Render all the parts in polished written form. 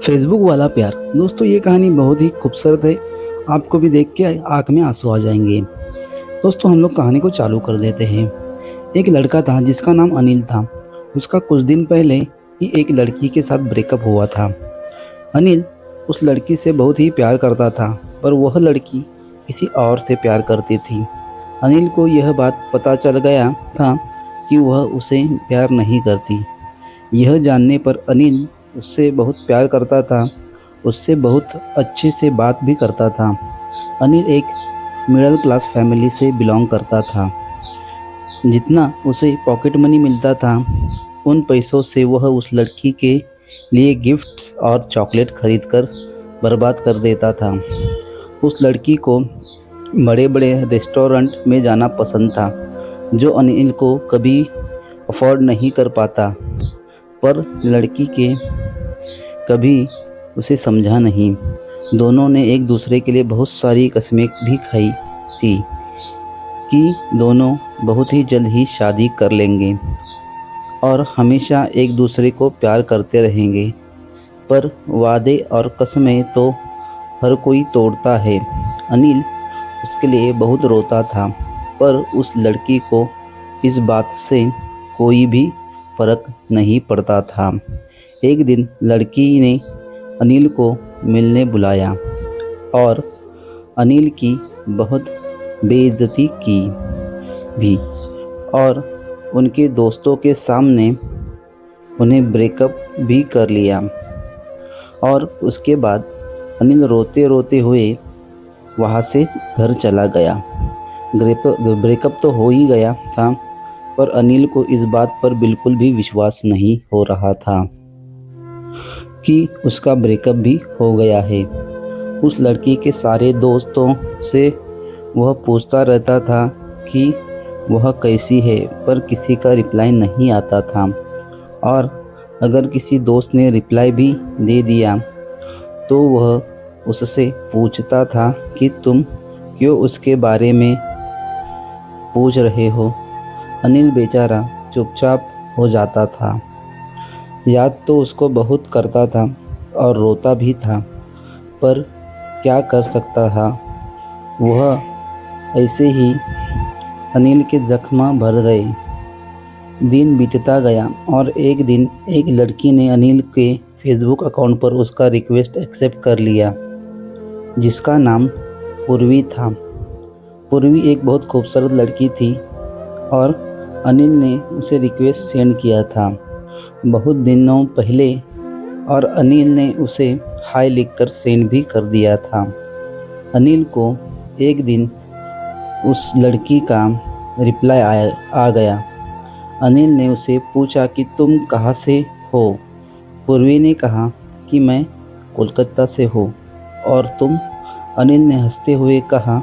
Facebook वाला प्यार। दोस्तों ये कहानी बहुत ही खूबसूरत है। आपको भी देख के आँख में आंसू आ जाएंगे। दोस्तों हम लोग कहानी को चालू कर देते हैं। एक लड़का था जिसका नाम अनिल था। उसका कुछ दिन पहले ही एक लड़की के साथ ब्रेकअप हुआ था। अनिल उस लड़की से बहुत ही प्यार करता था, पर वह लड़की किसी और से प्यार करती थी। अनिल को यह बात पता चल गया था कि वह उसे प्यार नहीं करती। यह जानने पर अनिल उससे बहुत प्यार करता था, उससे बहुत अच्छे से बात भी करता था। अनिल एक मिडिल क्लास फैमिली से बिलोंग करता था। जितना उसे पॉकेट मनी मिलता था, उन पैसों से वह उस लड़की के लिए गिफ्ट्स और चॉकलेट खरीद कर बर्बाद कर देता था। उस लड़की को बड़े बड़े रेस्टोरेंट में जाना पसंद था, जो अनिल को कभी अफोर्ड नहीं कर पाता। पर लड़की के कभी उसे समझा नहीं। दोनों ने एक दूसरे के लिए बहुत सारी कस्में भी खाई थी कि दोनों बहुत ही जल्द ही शादी कर लेंगे और हमेशा एक दूसरे को प्यार करते रहेंगे। पर वादे और कस्में तो हर कोई तोड़ता है। अनिल उसके लिए बहुत रोता था, पर उस लड़की को इस बात से कोई भी फर्क नहीं पड़ता था। एक दिन लड़की ने अनिल को मिलने बुलाया और अनिल की बहुत बेइज्जती की भी, और उनके दोस्तों के सामने उन्हें ब्रेकअप भी कर लिया। और उसके बाद अनिल रोते रोते हुए वहाँ से घर चला गया। ब्रेकअप तो हो ही गया था, पर अनिल को इस बात पर बिल्कुल भी विश्वास नहीं हो रहा था कि उसका ब्रेकअप भी हो गया है। उस लड़की के सारे दोस्तों से वह पूछता रहता था कि वह कैसी है, पर किसी का रिप्लाई नहीं आता था। और अगर किसी दोस्त ने रिप्लाई भी दे दिया तो वह उससे पूछता था कि तुम क्यों उसके बारे में पूछ रहे हो। अनिल बेचारा चुपचाप हो जाता था। याद तो उसको बहुत करता था और रोता भी था, पर क्या कर सकता था। वह ऐसे ही अनिल के जख्म भर गए। दिन बीतता गया और एक दिन एक लड़की ने अनिल के फेसबुक अकाउंट पर उसका रिक्वेस्ट एक्सेप्ट कर लिया, जिसका नाम पूर्वी था। पूर्वी एक बहुत खूबसूरत लड़की थी और अनिल ने उसे रिक्वेस्ट सेंड किया था बहुत दिनों पहले, और अनिल ने उसे हाय लिखकर सेंड भी कर दिया था। अनिल को एक दिन उस लड़की का रिप्लाई आ गया। अनिल ने उसे पूछा कि तुम कहाँ से हो। पूर्वी ने कहा कि मैं कोलकाता से हूँ। और तुम? अनिल ने हंसते हुए कहा,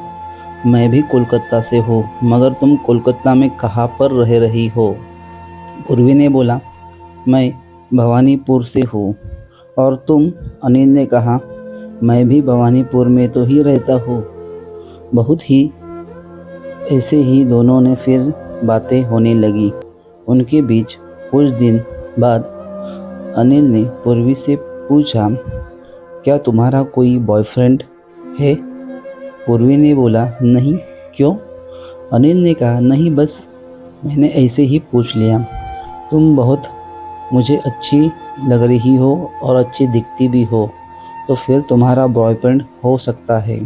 मैं भी कोलकाता से हूँ, मगर तुम कोलकाता में कहाँ पर रह रही हो? पूर्वी ने बोला, मैं भवानीपुर से हूँ। और तुम? अनिल ने कहा, मैं भी भवानीपुर में तो ही रहता हूँ। बहुत ही ऐसे ही दोनों ने फिर बातें होने लगी। उनके बीच कुछ दिन बाद अनिल ने पूर्वी से पूछा, क्या तुम्हारा कोई बॉयफ्रेंड है? पूर्वी ने बोला, नहीं। क्यों? अनिल ने कहा, नहीं, बस मैंने ऐसे ही पूछ लिया। तुम बहुत मुझे अच्छी लग रही हो और अच्छी दिखती भी हो, तो फिर तुम्हारा बॉयफ्रेंड हो सकता है।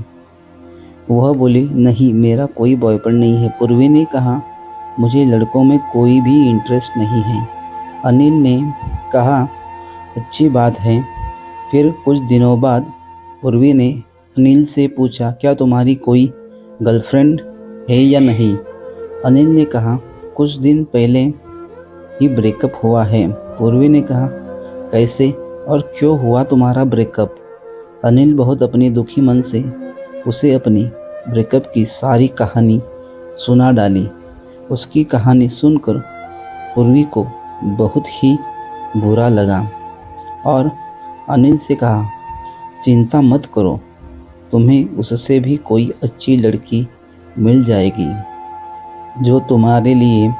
वह बोली, नहीं, मेरा कोई बॉयफ्रेंड नहीं है। पूर्वी ने कहा, मुझे लड़कों में कोई भी इंटरेस्ट नहीं है। अनिल ने कहा, अच्छी बात है। फिर कुछ दिनों बाद पूर्वी ने अनिल से पूछा, क्या तुम्हारी कोई गर्लफ्रेंड है या नहीं? अनिल ने कहा, कुछ दिन पहले ही ब्रेकअप हुआ है। पूर्वी ने कहा, कैसे और क्यों हुआ तुम्हारा ब्रेकअप? अनिल बहुत अपने दुखी मन से उसे अपनी ब्रेकअप की सारी कहानी सुना डाली। उसकी कहानी सुनकर पूर्वी को बहुत ही बुरा लगा और अनिल से कहा, चिंता मत करो, तुम्हें उससे भी कोई अच्छी लड़की मिल जाएगी जो तुम्हारे लिए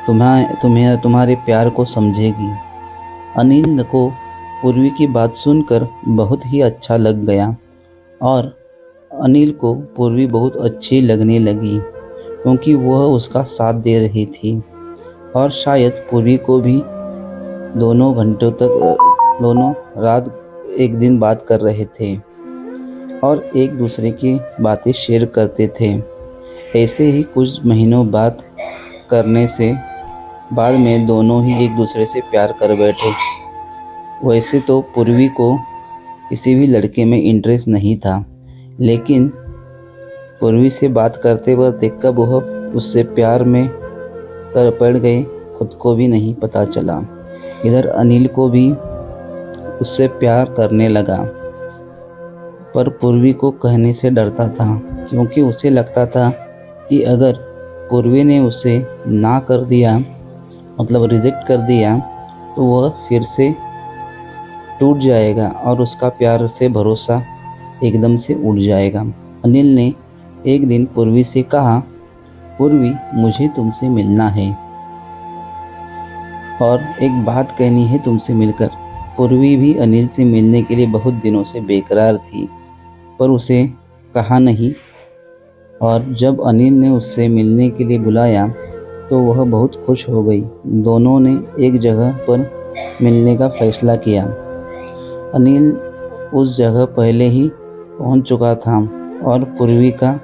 तुम्हारे प्यार को समझेगी। अनिल को पूर्वी की बात सुनकर बहुत ही अच्छा लग गया और अनिल को पूर्वी बहुत अच्छी लगने लगी क्योंकि वह उसका साथ दे रही थी और शायद पूर्वी को भी दोनों घंटों तक दोनों रात एक दिन बात कर रहे थे और एक दूसरे की बातें शेयर करते थे। ऐसे ही कुछ महीनों बात करने से बाद में दोनों ही एक दूसरे से प्यार कर बैठे। वैसे तो पूर्वी को किसी भी लड़के में इंटरेस्ट नहीं था, लेकिन पूर्वी से बात करते वक्त कब वह उससे प्यार में कर पड़ गए खुद को भी नहीं पता चला। इधर अनिल को भी उससे प्यार करने लगा, पर पूर्वी को कहने से डरता था क्योंकि उसे लगता था कि अगर पूर्वी ने उसे ना कर दिया, मतलब रिजेक्ट कर दिया, तो वह फिर से टूट जाएगा और उसका प्यार से भरोसा एकदम से उड़ जाएगा। अनिल ने एक दिन पूर्वी से कहा, पूर्वी मुझे तुमसे मिलना है और एक बात कहनी है तुमसे मिलकर। पूर्वी भी अनिल से मिलने के लिए बहुत दिनों से बेकरार थी, पर उसे कहा नहीं, और जब अनिल ने उससे मिलने के लिए बुलाया तो वह बहुत खुश हो गई। दोनों ने एक जगह पर मिलने का फैसला किया। अनिल उस जगह पहले ही पहुंच चुका था और पूर्वी का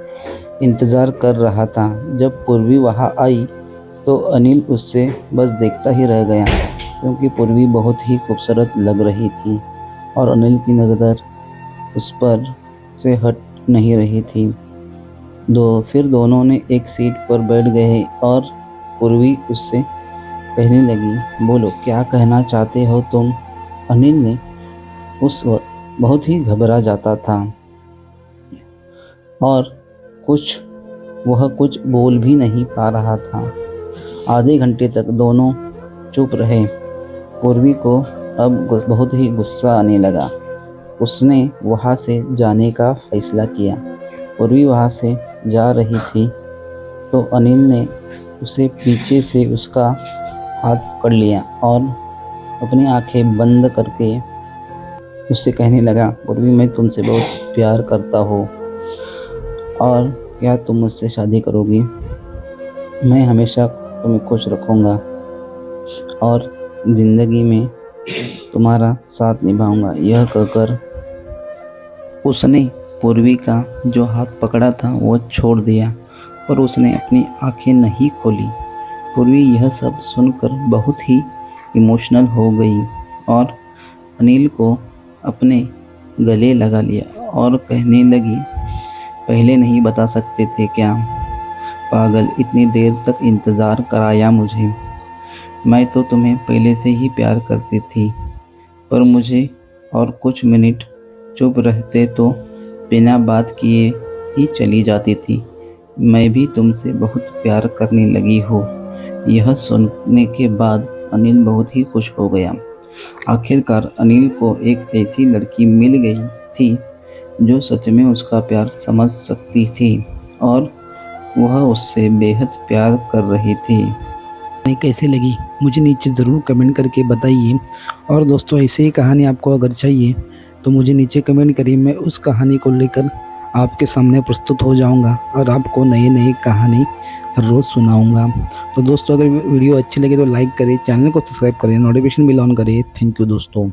इंतज़ार कर रहा था। जब पूर्वी वहां आई तो अनिल उससे बस देखता ही रह गया क्योंकि पूर्वी बहुत ही खूबसूरत लग रही थी और अनिल की नज़र उस पर से हट नहीं रही थी। फिर दोनों ने एक सीट पर बैठ गए और पूर्वी उससे कहने लगी, बोलो क्या कहना चाहते हो तुम। अनिल ने उस वक्त बहुत ही घबरा जाता था और वह कुछ बोल भी नहीं पा रहा था। आधे घंटे तक दोनों चुप रहे। पूर्वी को अब बहुत ही गुस्सा आने लगा। उसने वहाँ से जाने का फैसला किया। पूर्वी वहाँ से जा रही थी तो अनिल ने उसे पीछे से उसका हाथ पकड़ लिया और अपनी आंखें बंद करके उससे कहने लगा, पूर्वी मैं तुमसे बहुत प्यार करता हूँ और क्या तुम मुझसे शादी करोगी। मैं हमेशा तुम्हें खुश रखूँगा और ज़िंदगी में तुम्हारा साथ निभाऊंगा। यह कहकर उसने पूर्वी का जो हाथ पकड़ा था वो छोड़ दिया और उसने अपनी आंखें नहीं खोली। पूर्वी यह सब सुनकर बहुत ही इमोशनल हो गई और अनिल को अपने गले लगा लिया और कहने लगी, पहले नहीं बता सकते थे क्या। पागल, इतनी देर तक इंतज़ार कराया मुझे। मैं तो तुम्हें पहले से ही प्यार करती थी, पर मुझे और कुछ मिनट चुप रहते तो बिना बात किए ही चली जाती थी। मैं भी तुमसे बहुत प्यार करने लगी हूँ। यह सुनने के बाद अनिल बहुत ही खुश हो गया। आखिरकार अनिल को एक ऐसी लड़की मिल गई थी जो सच में उसका प्यार समझ सकती थी और वह उससे बेहद प्यार कर रही थी। कैसे लगी मुझे नीचे ज़रूर कमेंट करके बताइए और दोस्तों ऐसे ही कहानी आपको अगर चाहिए तो मुझे नीचे कमेंट करिए। मैं उस कहानी को लेकर आपके सामने प्रस्तुत हो जाऊंगा और आपको नई नई कहानी रोज़ सुनाऊंगा। तो दोस्तों अगर वीडियो अच्छी लगे तो लाइक करें, चैनल को सब्सक्राइब करें, नोटिफिकेशन बेल ऑन करें। थैंक यू दोस्तों।